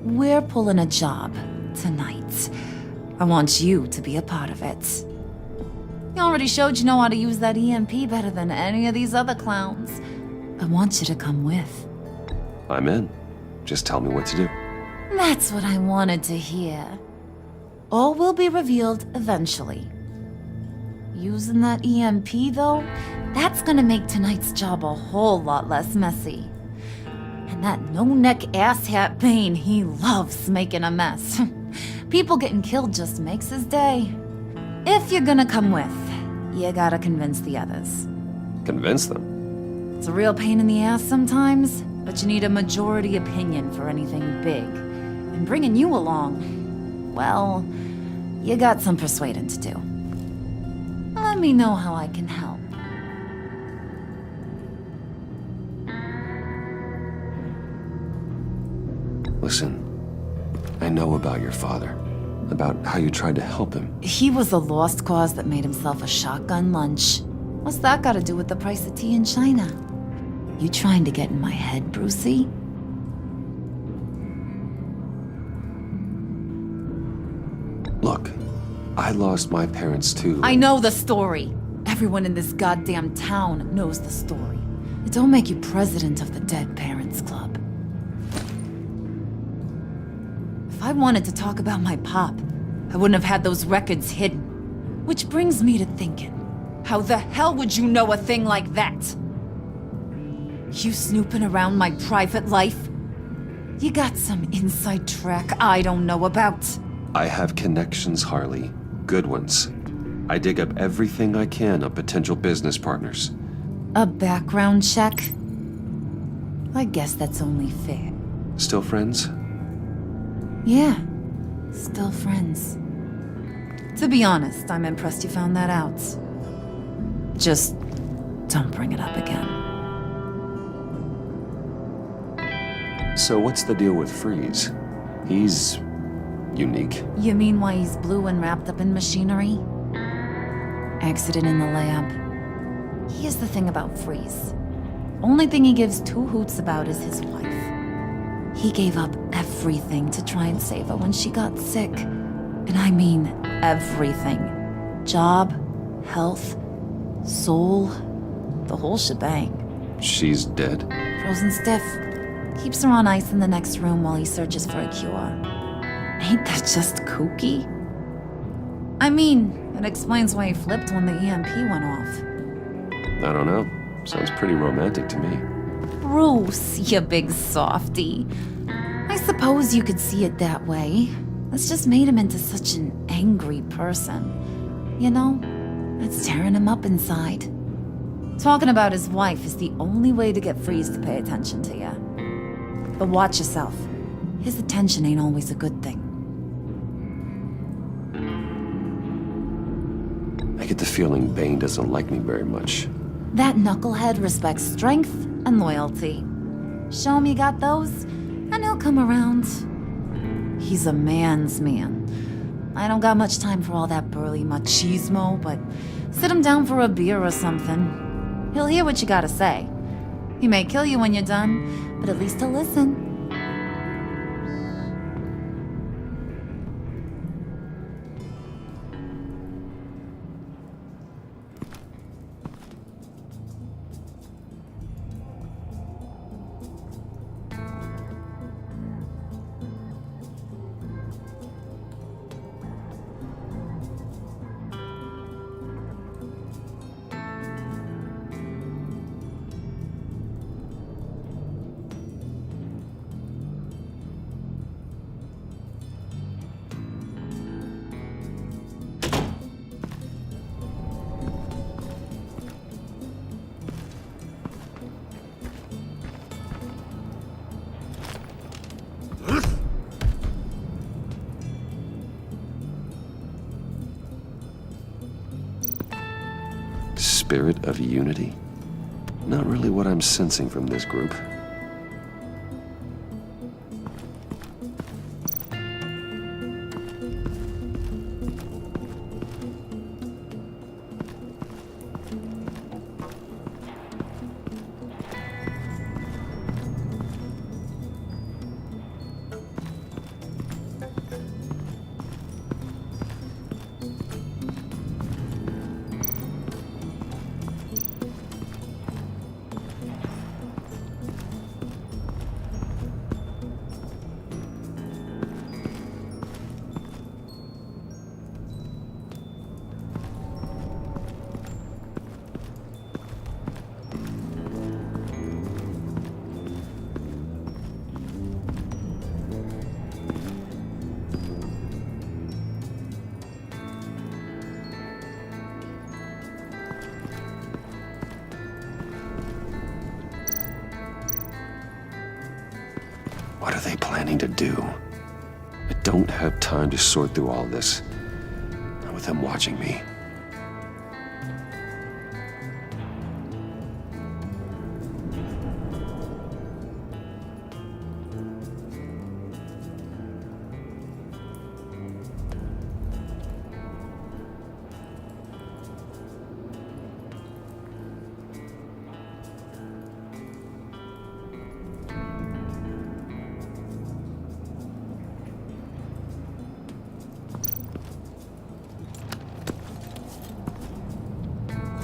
We're pulling a job tonight. I want you to be a part of it. You already showed you know how to use that EMP better than any of these other clowns. I want you to come with. I'm in. Just tell me what to do. That's what I wanted to hear. All will be revealed eventually. Using that EMP, though, that's gonna make tonight's job a whole lot less messy. And that no-neck asshat Bane, he loves making a mess. People getting killed just makes his day. If you're gonna come with, you gotta convince the others. Convince them? It's a real pain in the ass sometimes, but you need a majority opinion for anything big. And bringing you along, well, you got some persuading to do. Let me know how I can help. Listen, I know about your father. About how you tried to help him. He was a lost cause that made himself a shotgun lunch. What's that got to do with the price of tea in China? You trying to get in my head, Brucey? Look, I lost my parents too. I know the story. Everyone in this goddamn town knows the story. It don't make you president of the Dead Parents Club. If I wanted to talk about my pop, I wouldn't have had those records hidden. Which brings me to thinking, how the hell would you know a thing like that? You snooping around my private life? You got some inside track I don't know about. I have connections, Harley. Good ones. I dig up everything I can on potential business partners. A background check? I guess that's only fair. Still friends? Yeah, still friends. To be honest, I'm impressed you found that out. Just don't bring it up again. So what's the deal with Freeze? He's unique. You mean why he's blue and wrapped up in machinery? Accident in the lab. Here's the thing about Freeze. Only thing he gives two hoots about is his wife. He gave up everything to try and save her when she got sick. And I mean everything. Job, health, soul, the whole shebang. She's dead? Frozen stiff. Keeps her on ice in the next room while he searches for a cure. Ain't that just kooky? I mean, it explains why he flipped when the EMP went off. I don't know. Sounds pretty romantic to me. Bruce, you big softy. I suppose you could see it that way. That's just made him into such an angry person. You know, it's tearing him up inside. Talking about his wife is the only way to get Freeze to pay attention to you. But watch yourself. His attention ain't always a good thing. I get the feeling Bane doesn't like me very much. That knucklehead respects strength and loyalty. Show him you got those, and he'll come around. He's a man's man. I don't got much time for all that burly machismo, but sit him down for a beer or something. He'll hear what you gotta say. He may kill you when you're done, but at least he'll listen. Spirit of unity? Not really what I'm sensing from this group. planning to do. I don't have time to sort through all this. Not with him watching me.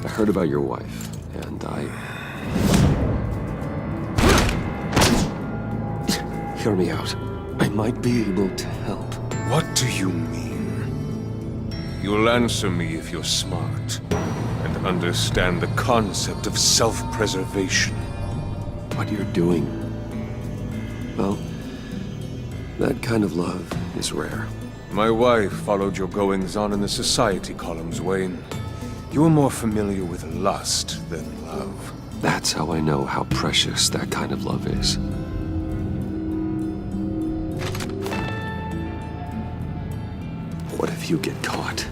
I heard about your wife, and Hear me out. I might be able to help. What do you mean? You'll answer me if you're smart and understand the concept of self-preservation. What you're doing, well, that kind of love is rare. My wife followed your goings-on in the society columns, Wayne. You were more familiar with lust than love. That's how I know how precious that kind of love is. What if you get caught?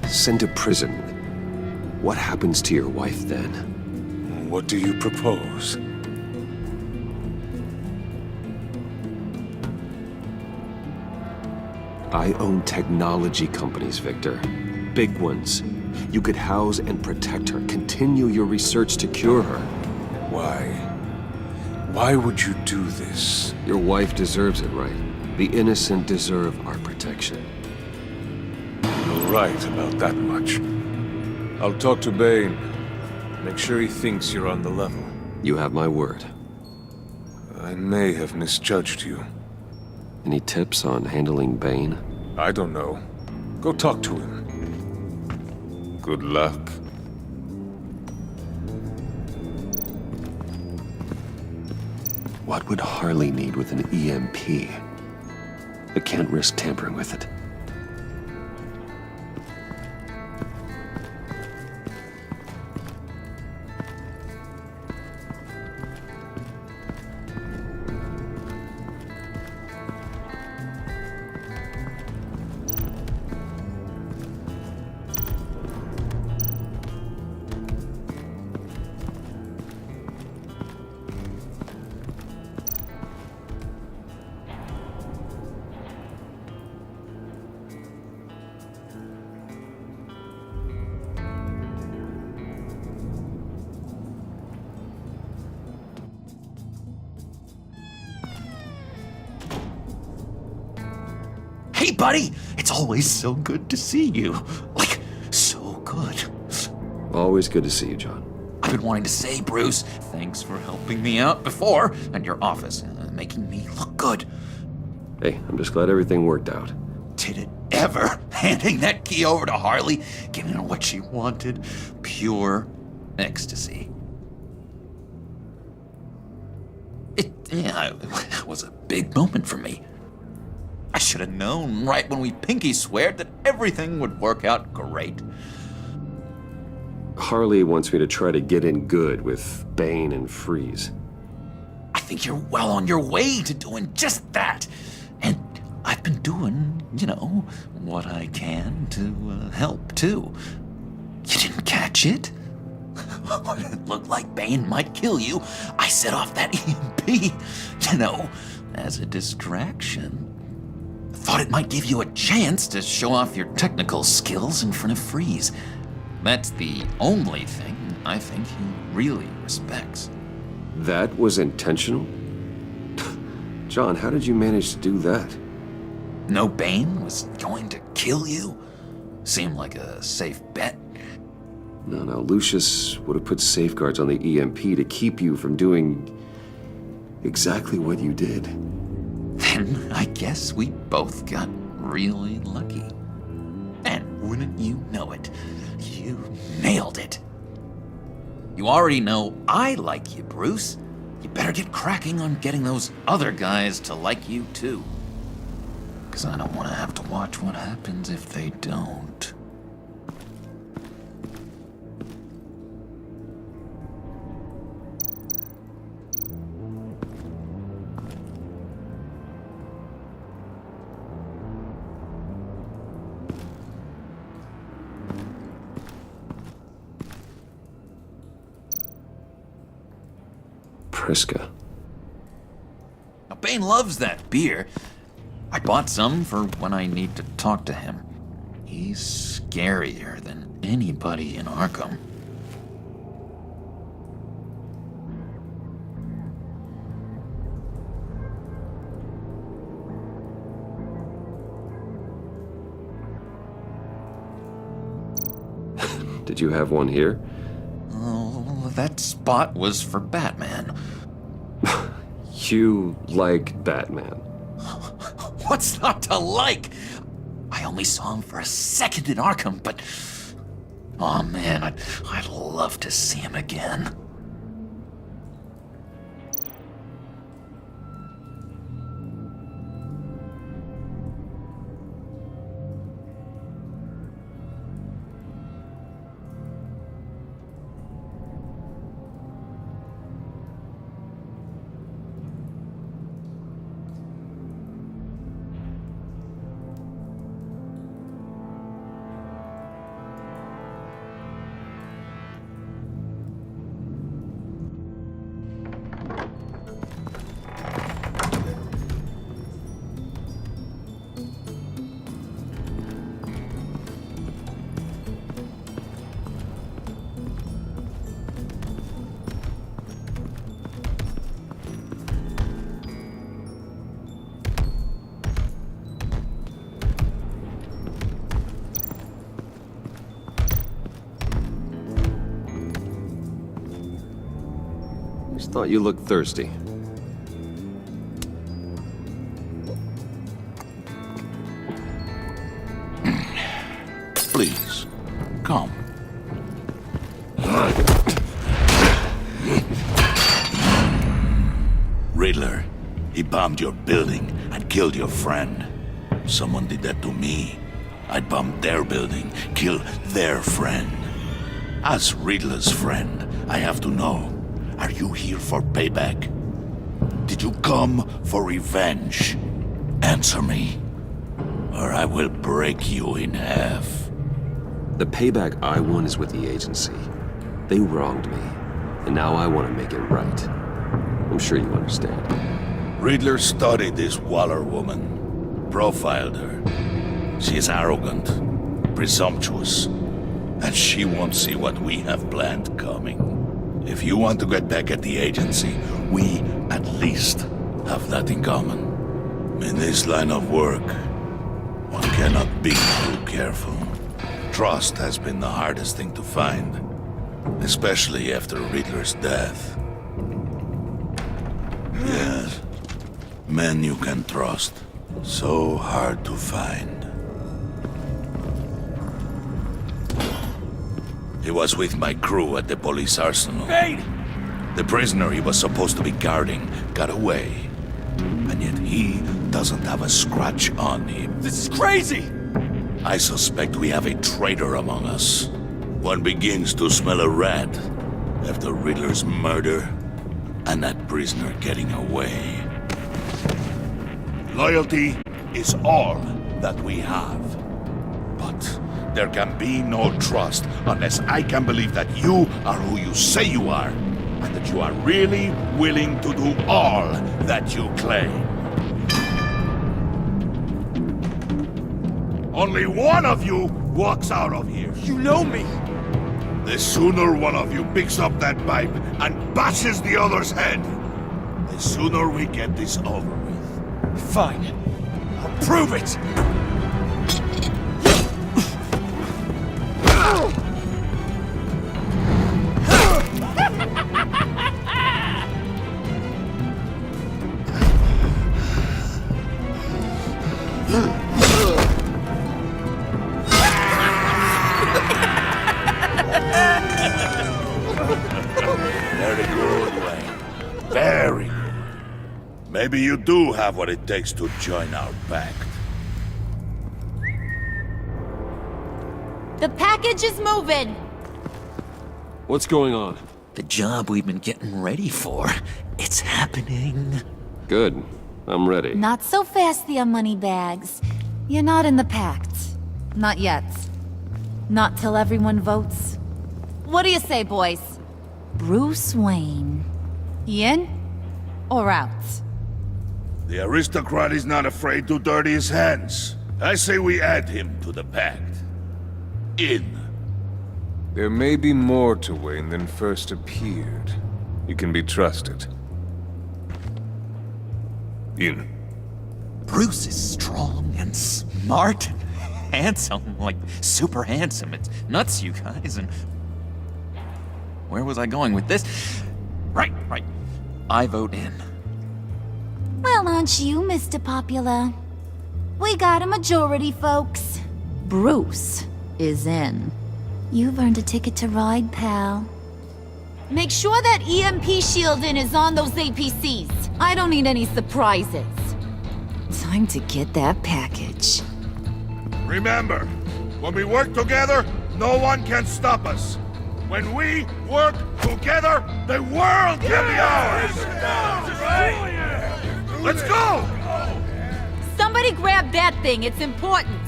Sent to prison? What happens to your wife then? What do you propose? I own technology companies, Victor. Big ones. You could house and protect her, continue your research to cure her. Why? Why would you do this? Your wife deserves it, right? The innocent deserve our protection. You're right about that much. I'll talk to Bane. Make sure he thinks you're on the level. You have my word. I may have misjudged you. Any tips on handling Bane? I don't know. Go talk to him. Good luck. What would Harley need with an EMP? I can't risk tampering with it. Hey, buddy! It's always so good to see you. Like, so good. Always good to see you, John. I've been wanting to say, Bruce, thanks for helping me out before, and your office, making me look good. Hey, I'm just glad everything worked out. Did it ever? Handing that key over to Harley, giving her what she wanted. Pure ecstasy. It was a big moment for me. I should have known right when we pinky sweared that everything would work out great. Harley wants me to try to get in good with Bane and Freeze. I think you're well on your way to doing just that. And I've been doing, what I can to help, too. You didn't catch it? When it looked like Bane might kill you, I set off that EMP, as a distraction. Thought it might give you a chance to show off your technical skills in front of Freeze. That's the only thing I think he really respects. That was intentional? John, how did you manage to do that? No Bane was going to kill you? Seemed like a safe bet. No, Lucius would have put safeguards on the EMP to keep you from doing exactly what you did. Then I guess we both got really lucky. And wouldn't you know it, you nailed it. You already know I like you, Bruce. You better get cracking on getting those other guys to like you, too. 'Cause I don't want to have to watch what happens if they don't. Priska. Now, Bane loves that beer. I bought some for when I need to talk to him. He's scarier than anybody in Arkham. Did you have one here? Oh, that spot was for Batman. You like Batman? What's not to like? I only saw him for a second in Arkham, but... oh man, I'd love to see him again. Just thought you looked thirsty. Please, come. Riddler, he bombed your building and killed your friend. Someone did that to me. I'd bomb their building, kill their friend. As Riddler's friend, I have to know, are you here for payback? Did you come for revenge? Answer me, or I will break you in half. The payback I want is with the agency. They wronged me, and now I want to make it right. I'm sure you understand. Riddler studied this Waller woman, profiled her. She is arrogant, presumptuous, and she won't see what we have planned coming. If you want to get back at the agency, we at least have that in common. In this line of work, one cannot be too careful. Trust has been the hardest thing to find, especially after Riddler's death. Yes, men you can trust, so hard to find. He was with my crew at the police arsenal. Bane! The prisoner he was supposed to be guarding got away. And yet he doesn't have a scratch on him. This is crazy! I suspect we have a traitor among us. One begins to smell a rat after Riddler's murder and that prisoner getting away. Loyalty is all that we have. But there can be no trust unless I can believe that you are who you say you are, and that you are really willing to do all that you claim. Only one of you walks out of here. You know me! The sooner one of you picks up that pipe and bashes the other's head, the sooner we get this over with. Fine. I'll prove it! Very good, Wayne. Very good. Maybe you do have what it takes to join our pact. The package is moving! What's going on? The job we've been getting ready for. It's happening. Good. I'm ready. Not so fast, the Moneybags. You're not in the pact. Not yet. Not till everyone votes. What do you say, boys? Bruce Wayne. You in? or out. The aristocrat is not afraid to dirty his hands. I say we add him to the pact. In. There may be more to Wayne than first appeared. You can be trusted. In. Bruce is strong and smart and handsome, like super handsome. It's nuts, you guys, and... Where was I going with this? Right. I vote in. Well, aren't you, Mr. Popular? We got a majority, folks. Bruce is in. You've earned a ticket to ride, pal. Make sure that EMP shielding is on those APCs. I don't need any surprises. Time to get that package. Remember, when we work together, no one can stop us. When we work together, the world can be ours! Let's go! Somebody grab that thing, it's important.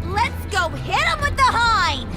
Let's go hit him with the hind!